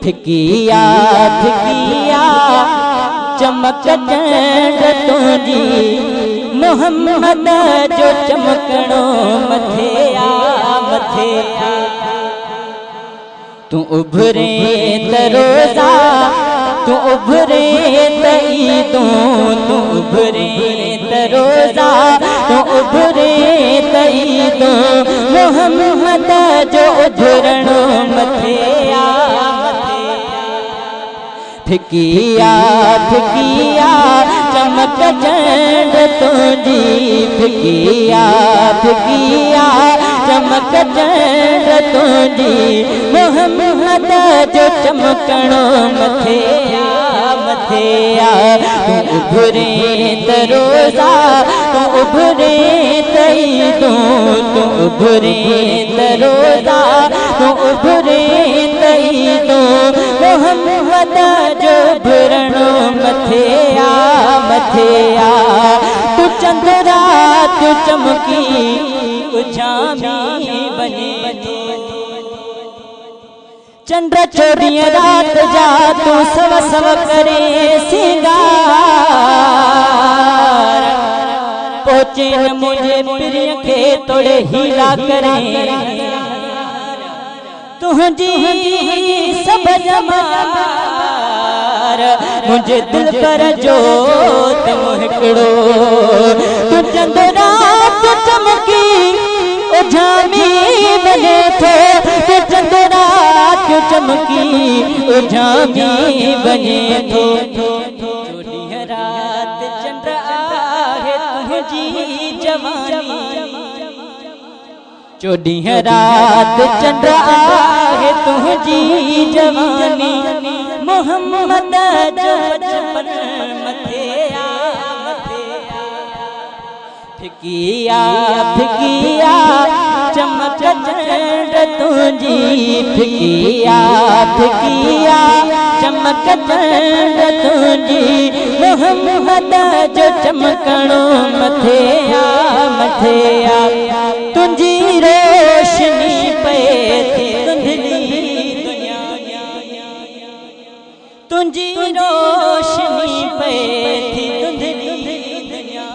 फिकिया फिकिया चमक चंड तुझी मोहम्मद जो चमकणो मथे आ मथे आ। तू उभरे त रोज़ा तू उभरे त ईदों तू उभरे त रोज़ा तू उभरे त ईदों मोहम्मद जो उभरणो मथे आ मथे आ। फिकिया फिकिया चमक चंड तुझी फिकिया फिकिया चमक चंड तुझी मोहम्मद जो चमकणो मथे आ मथे आ। तू उभरे त रोज़ा तू उभरे त ईदों तू उभरे त रोज़ा तू उभरे त ईदों मोहम्मद जो उभरणो मथे आ मथे आ। तू चंद्रा तू चमकी उजामी बनी चंद्र चौड़िय रात जा तू सव सव करे सिंगार पहुंचे न मुझे प्रिय के तोड़े हीला करे तुझी सब जमार मुझे दिल पर जोत मोहकड़ो तू चंद्रा तू चमकी उजामी बने थे तू चंद्रा तू चमकी उजामी बने थो। चोड़िय रात चंद्र आहे तुझी जवानी चोड़िय रात चंद्र आहे तुझी जवानी मोहम्मद जो बचपन मथे आ मथे आ। फिकिया फिकिया चमक चंड तुझी फिकिया फिकिया चमक चंड तुझी मोहम्मद जो चमकणो मथे आ मथे आ। तुझी रोशनी पे थी धुंधली दुनिया तुझी रोशनी पे थी धुंधली दुनिया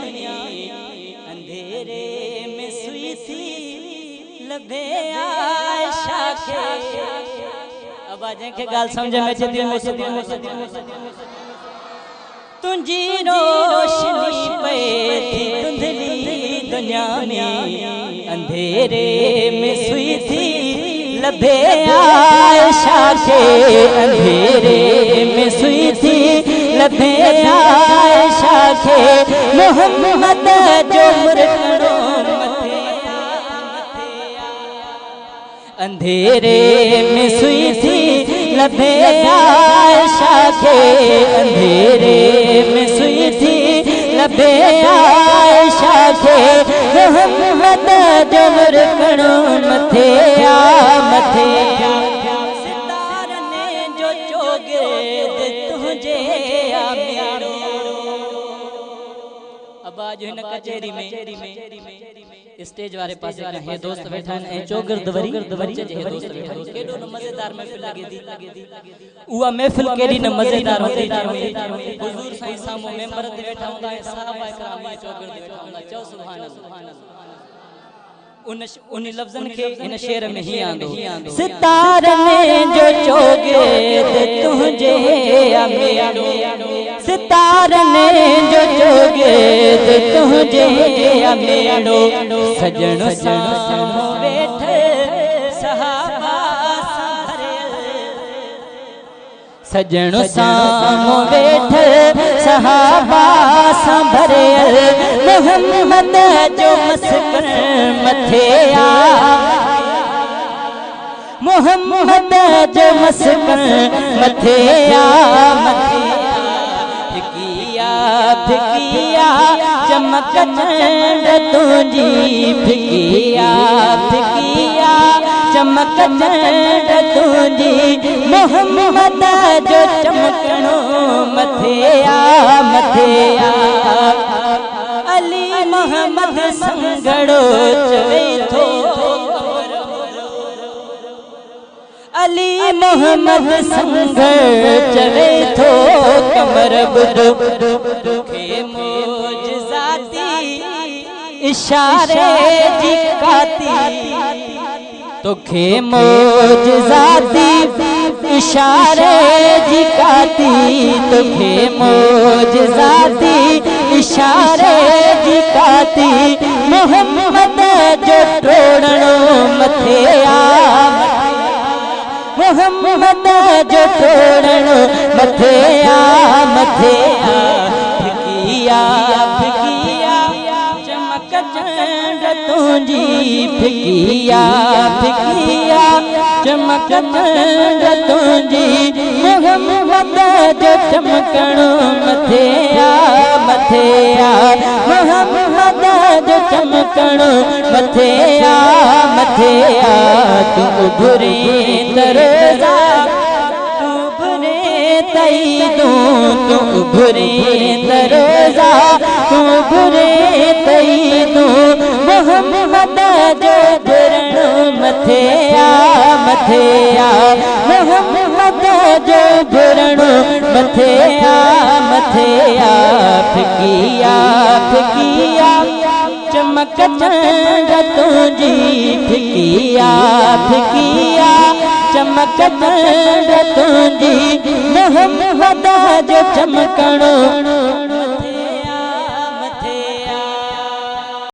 अंधेरे में सुई थी लबे आयशा के। अब आ जाए गाल समझे में तुझी रोशनी पे थी धुंधली दुनिया में अंधेरे में सुई थी लबे आयशा के अंधेरे में सुई थी लबे आयशा के मोहम्मद जो मुरकड़ो मथे आ मथे आ। अंधेरे में सुई थी लबे आयशा के अंधेरे में सुई थी लबे आयशा के मोहम्मद जो मुरकड़ो मथे आ मथे आ। सितार ने जो चोगे तुझे आ मेरो अब आज हिन कचेरी में स्टेज वाले पास हे दोस्त बैठा है चौगिर्द वरी बच्चे जे दोस्त बैठा केडो न मजेदार महफिल लगे दी उआ महफिल केडी न मजेदार होती हुजूर साईं सामो मेंबर ते बैठा हुंदा है साहबा इकराम चौगिर्द बैठा हुंदा चौ सुभान अल्लाह उन लफ्जन के इन शेर में ही आंदो सितार ने जो चौगिर्द तुझे आ मेरो सितार ने जो चौगिर्द तुझे आ मेरो सजण सामो बैठे सहाबा सजण सामो बैठे सहाबा संभरियल मोहम्मद जो मस्कर मथे आ मोहम्मद जो मस्कर मथे आ मथे फिकिया फिकिया चमक चंड तुझी फिकिया फिकिया चमक चंड तुझी मोहम्मद जो चमकणो मथे आ मथे आ। अली मोहम्मद संगड़ो चवे थो अली मोहम्मद संग चले थो कमर बुदो तोखे मोजज़ाती इशारे जी काती तोखे मोजज़ाती इशारे जी काती तोखे मोजज़ाती इशारे जी काती मोहम्मद जो टोड़णो मथे आ मोहम्मद जो टोड़णो मथे आ फिकिया फिकिया चमक चंड तुझी फिकिया फिकिया चमक चंड तुझी मोहम्मद जो चमकणो मथे आ मोहम्मद जो चमकणो मथे आ तू बुरे दरोजा तू बुरे तई तू बुरे दरोजा तू बुरे तई तू मोहम्मद जो बुरणो मथे आ मोहम्मद जो बुरणो मथे आ फिकिया फिकिया चमक चंड तुझी फिकिया फिकिया चमक चंड तुझी मोहम्मद जो चमकणो